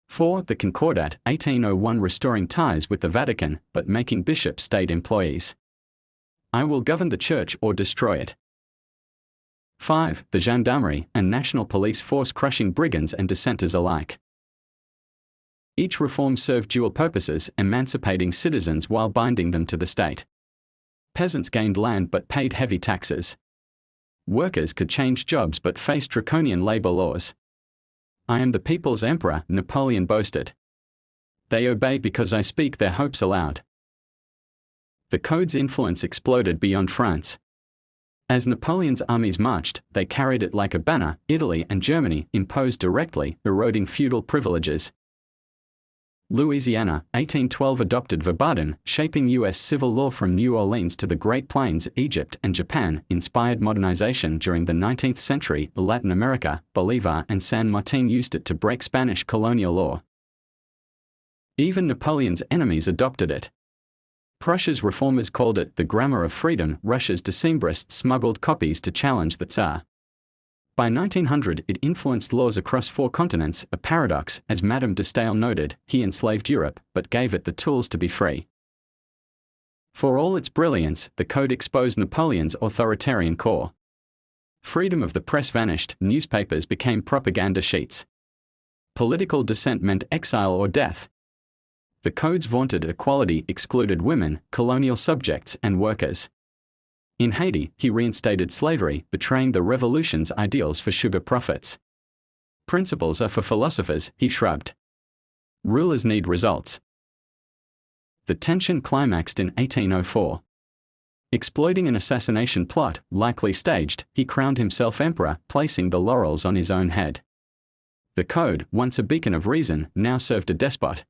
4. The Concordat, 1801. Restoring ties with the Vatican, but making bishops state employees. "I will govern the church or destroy it." 5. The Gendarmerie, and national police force crushing brigands and dissenters alike. Each reform served dual purposes, emancipating citizens while binding them to the state. Peasants gained land but paid heavy taxes. Workers could change jobs but faced draconian labor laws. "I am the people's emperor," Napoleon boasted. "They obey because I speak their hopes aloud." The code's influence exploded beyond France. As Napoleon's armies marched, they carried it like a banner. Italy and Germany imposed directly, eroding feudal privileges. Louisiana, 1812. Adopted verbatim, shaping U.S. civil law from New Orleans to the Great Plains. Egypt and Japan inspired modernization during the 19th century. Latin America, Bolivar and San Martin used it to break Spanish colonial law. Even Napoleon's enemies adopted it. Prussia's reformers called it the grammar of freedom. Russia's Decembrists smuggled copies to challenge the Tsar. By 1900, it influenced laws across 4 continents, a paradox. As Madame de Staël noted, he enslaved Europe, but gave it the tools to be free. For all its brilliance, the code exposed Napoleon's authoritarian core. Freedom of the press vanished, newspapers became propaganda sheets. Political dissent meant exile or death. The code's vaunted equality excluded women, colonial subjects, and workers. In Haiti, he reinstated slavery, betraying the revolution's ideals for sugar profits. "Principles are for philosophers," he shrugged. "Rulers need results." The tension climaxed in 1804. Exploiting an assassination plot, likely staged, he crowned himself emperor, placing the laurels on his own head. The code, once a beacon of reason, now served a despot.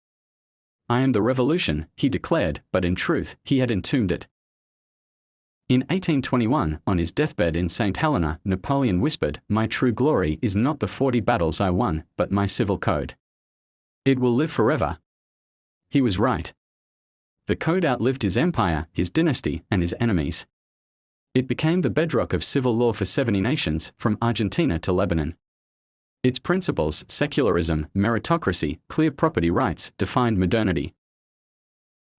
"I am the revolution," he declared, but in truth, he had entombed it. In 1821, on his deathbed in St. Helena, Napoleon whispered, "My true glory is not the 40 battles I won, but my civil code." It will live forever. He was right. The code outlived his empire, his dynasty, and his enemies. It became the bedrock of civil law for 70 nations, from Argentina to Lebanon. Its principles, secularism, meritocracy, clear property rights, defined modernity.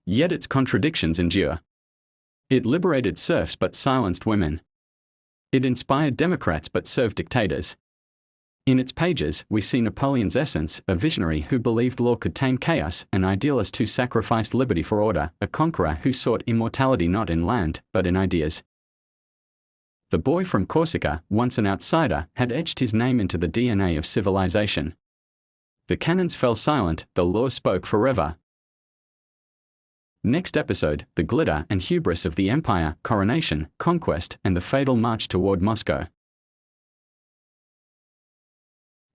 Yet its contradictions endure. It liberated serfs but silenced women. It inspired democrats but served dictators. In its pages, we see Napoleon's essence, a visionary who believed law could tame chaos, an idealist who sacrificed liberty for order, a conqueror who sought immortality not in land, but in ideas. The boy from Corsica, once an outsider, had etched his name into the DNA of civilization. The cannons fell silent, the law spoke forever. Next episode, the glitter and hubris of the empire, coronation, conquest, and the fatal march toward Moscow.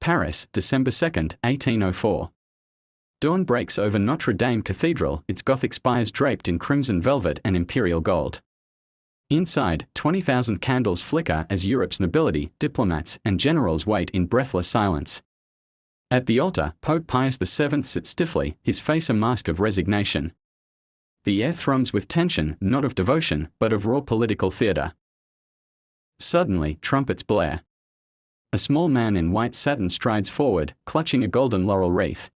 Paris, December 2, 1804. Dawn breaks over Notre Dame Cathedral, its Gothic spires draped in crimson velvet and imperial gold. Inside, 20,000 candles flicker as Europe's nobility, diplomats, and generals wait in breathless silence. At the altar, Pope Pius VII sits stiffly, his face a mask of resignation. The air thrums with tension, not of devotion, but of raw political theatre. Suddenly, trumpets blare. A small man in white satin strides forward, clutching a golden laurel wreath.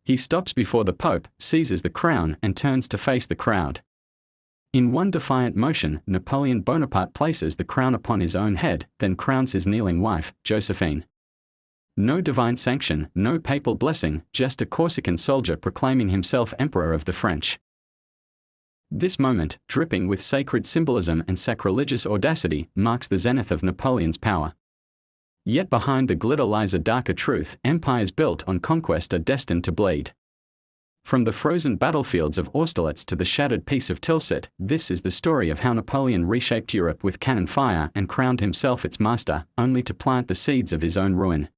He stops before the Pope, seizes the crown, and turns to face the crowd. In one defiant motion, Napoleon Bonaparte places the crown upon his own head, then crowns his kneeling wife, Josephine. No divine sanction, no papal blessing, just a Corsican soldier proclaiming himself Emperor of the French. This moment, dripping with sacred symbolism and sacrilegious audacity, marks the zenith of Napoleon's power. Yet behind the glitter lies a darker truth: empires built on conquest are destined to bleed. From the frozen battlefields of Austerlitz to the shattered peace of Tilsit, this is the story of how Napoleon reshaped Europe with cannon fire and crowned himself its master, only to plant the seeds of his own ruin.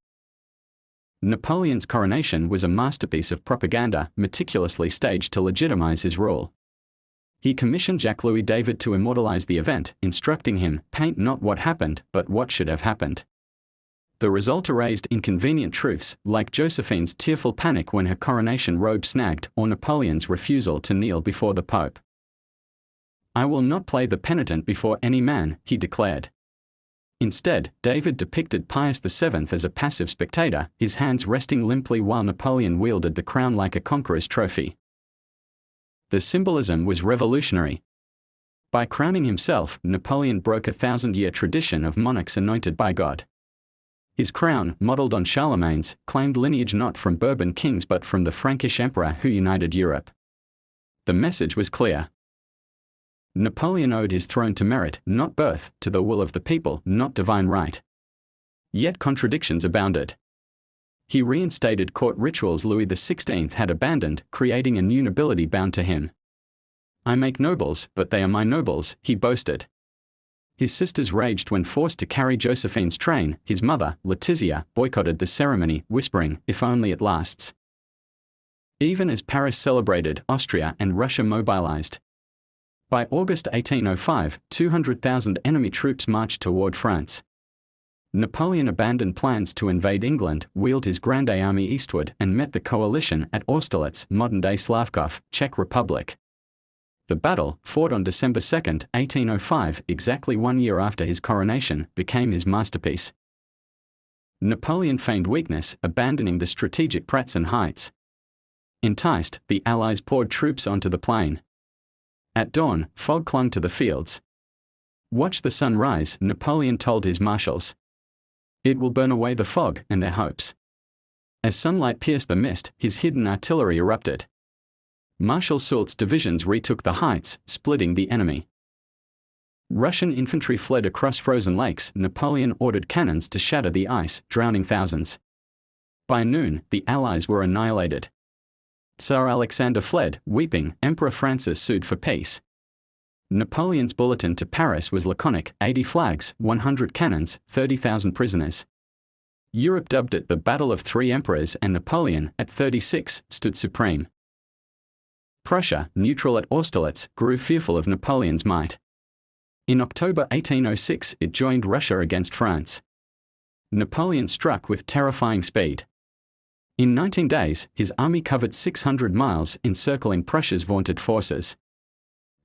Napoleon's coronation was a masterpiece of propaganda, meticulously staged to legitimize his rule. He commissioned Jacques-Louis David to immortalize the event, instructing him, "Paint not what happened, but what should have happened." The result erased inconvenient truths, like Josephine's tearful panic when her coronation robe snagged, or Napoleon's refusal to kneel before the Pope. "I will not play the penitent before any man," he declared. Instead, David depicted Pius VII as a passive spectator, his hands resting limply while Napoleon wielded the crown like a conqueror's trophy. The symbolism was revolutionary. By crowning himself, Napoleon broke a 1,000-year tradition of monarchs anointed by God. His crown, modeled on Charlemagne's, claimed lineage not from Bourbon kings but from the Frankish emperor who united Europe. The message was clear. Napoleon owed his throne to merit, not birth, to the will of the people, not divine right. Yet contradictions abounded. He reinstated court rituals Louis XVI had abandoned, creating a new nobility bound to him. "I make nobles, but they are my nobles," he boasted. His sisters raged when forced to carry Josephine's train. His mother, Letizia, boycotted the ceremony, whispering, "If only it lasts." Even as Paris celebrated, Austria and Russia mobilized. By August 1805, 200,000 enemy troops marched toward France. Napoleon abandoned plans to invade England, wheeled his Grande Army eastward, and met the coalition at Austerlitz, modern-day Slavkov, Czech Republic. The battle, fought on December 2, 1805, exactly 1 year after his coronation, became his masterpiece. Napoleon feigned weakness, abandoning the strategic Pratzen Heights. Enticed, the Allies poured troops onto the plain. At dawn, fog clung to the fields. "Watch the sun rise," Napoleon told his marshals. "It will burn away the fog and their hopes." As sunlight pierced the mist, his hidden artillery erupted. Marshal Soult's divisions retook the heights, splitting the enemy. Russian infantry fled across frozen lakes. Napoleon ordered cannons to shatter the ice, drowning thousands. By noon, the Allies were annihilated. Tsar Alexander fled, weeping. Emperor Francis sued for peace. Napoleon's bulletin to Paris was laconic: 80 flags, 100 cannons, 30,000 prisoners. Europe dubbed it the Battle of Three Emperors, and Napoleon, at 36, stood supreme. Prussia, neutral at Austerlitz, grew fearful of Napoleon's might. In October 1806, it joined Russia against France. Napoleon struck with terrifying speed. In 19 days, his army covered 600 miles, encircling Prussia's vaunted forces.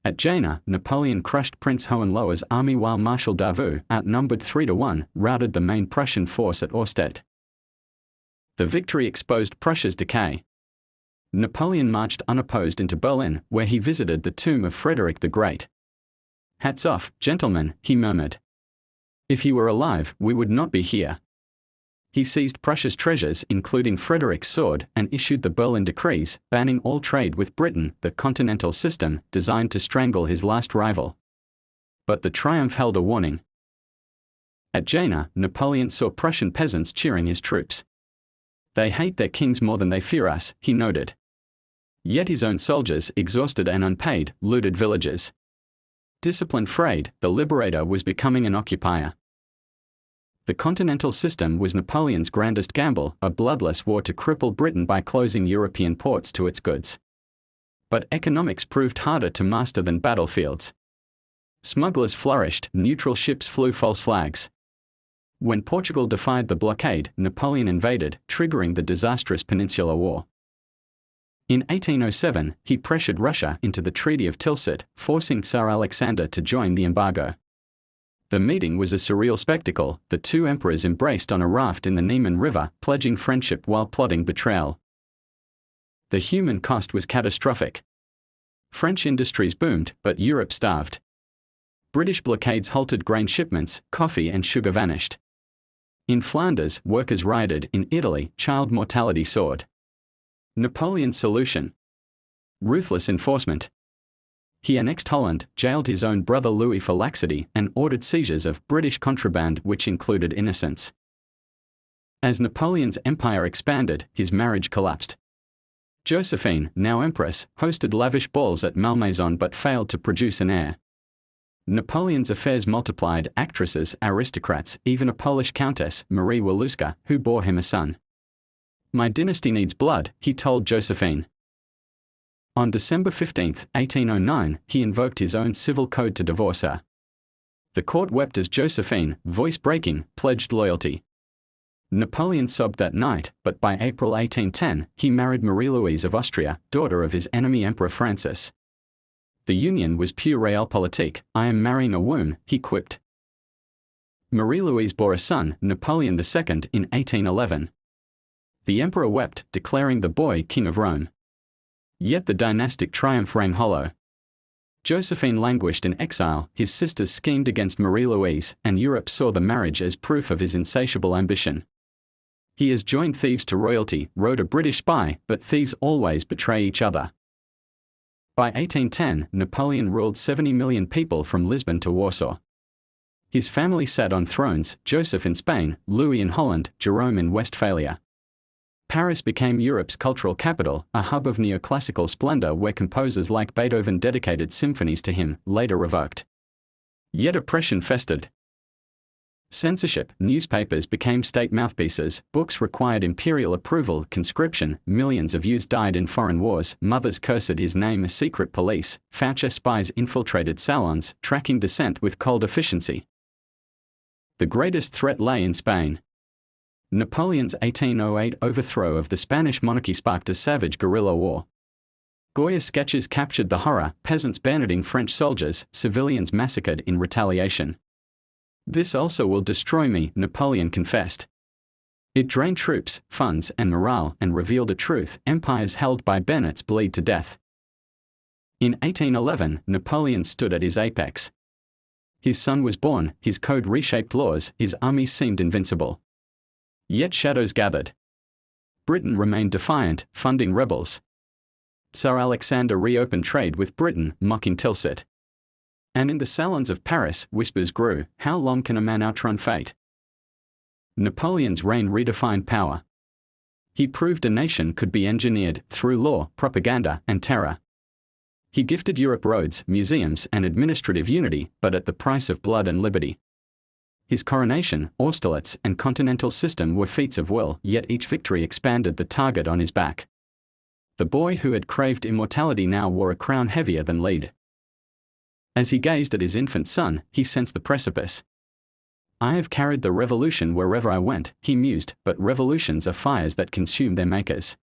At Jena, Napoleon crushed Prince Hohenlohe's army while Marshal Davout, outnumbered 3-1, routed the main Prussian force at Austerlitz. The victory exposed Prussia's decay. Napoleon marched unopposed into Berlin, where he visited the tomb of Frederick the Great. "Hats off, gentlemen," he murmured. "If he were alive, we would not be here." He seized Prussia's treasures, including Frederick's sword, and issued the Berlin Decrees, banning all trade with Britain, the continental system, designed to strangle his last rival. But the triumph held a warning. At Jena, Napoleon saw Prussian peasants cheering his troops. "They hate their kings more than they fear us," he noted. Yet his own soldiers, exhausted and unpaid, looted villages. Disciplined frayed, the liberator was becoming an occupier. The continental system was Napoleon's grandest gamble, a bloodless war to cripple Britain by closing European ports to its goods. But economics proved harder to master than battlefields. Smugglers flourished, neutral ships flew false flags. When Portugal defied the blockade, Napoleon invaded, triggering the disastrous Peninsular War. In 1807, he pressured Russia into the Treaty of Tilsit, forcing Tsar Alexander to join the embargo. The meeting was a surreal spectacle. The two emperors embraced on a raft in the Niemen River, pledging friendship while plotting betrayal. The human cost was catastrophic. French industries boomed, but Europe starved. British blockades halted grain shipments, coffee and sugar vanished. In Flanders, workers rioted. In Italy, child mortality soared. Napoleon's solution: ruthless enforcement. He annexed Holland, jailed his own brother Louis for laxity, and ordered seizures of British contraband, which included innocents. As Napoleon's empire expanded, his marriage collapsed. Josephine, now empress, hosted lavish balls at Malmaison but failed to produce an heir. Napoleon's affairs multiplied: actresses, aristocrats, even a Polish countess, Marie Waluska, who bore him a son. "My dynasty needs blood," he told Josephine. On December 15, 1809, he invoked his own civil code to divorce her. The court wept as Josephine, voice-breaking, pledged loyalty. Napoleon sobbed that night, but by April 1810, he married Marie-Louise of Austria, daughter of his enemy Emperor Francis. The union was pure realpolitik. "I am marrying a womb," he quipped. Marie-Louise bore a son, Napoleon II, in 1811. The emperor wept, declaring the boy king of Rome. Yet the dynastic triumph rang hollow. Josephine languished in exile, his sisters schemed against Marie-Louise, and Europe saw the marriage as proof of his insatiable ambition. "He has joined thieves to royalty," wrote a British spy, "but thieves always betray each other." By 1810, Napoleon ruled 70 million people from Lisbon to Warsaw. His family sat on thrones: Joseph in Spain, Louis in Holland, Jerome in Westphalia. Paris became Europe's cultural capital, a hub of neoclassical splendor where composers like Beethoven dedicated symphonies to him, later revoked. Yet oppression festered. Censorship: newspapers became state mouthpieces, books required imperial approval, conscription, millions of youths died in foreign wars, mothers cursed his name, a secret police, Faucher spies infiltrated salons, tracking dissent with cold efficiency. The greatest threat lay in Spain. Napoleon's 1808 overthrow of the Spanish monarchy sparked a savage guerrilla war. Goya sketches captured the horror: peasants bayoneting French soldiers, civilians massacred in retaliation. "This also will destroy me," Napoleon confessed. It drained troops, funds, and morale, and revealed a truth: empires held by bayonets bleed to death. In 1811, Napoleon stood at his apex. His son was born, his code reshaped laws, his army seemed invincible. Yet shadows gathered. Britain remained defiant, funding rebels. Tsar Alexander reopened trade with Britain, mocking Tilsit. And in the salons of Paris, whispers grew: how long can a man outrun fate? Napoleon's reign redefined power. He proved a nation could be engineered through law, propaganda, and terror. He gifted Europe roads, museums, and administrative unity, but at the price of blood and liberty. His coronation, Austerlitz, and continental system were feats of will, yet each victory expanded the target on his back. The boy who had craved immortality now wore a crown heavier than lead. As he gazed at his infant son, he sensed the precipice. I have carried the revolution wherever I went, he mused, but revolutions are fires that consume their makers.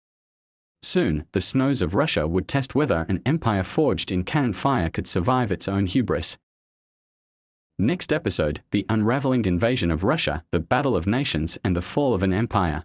Soon, the snows of Russia would test whether an empire forged in cannon fire could survive its own hubris. Next episode, the unraveling invasion of Russia, the battle of nations, and the fall of an empire.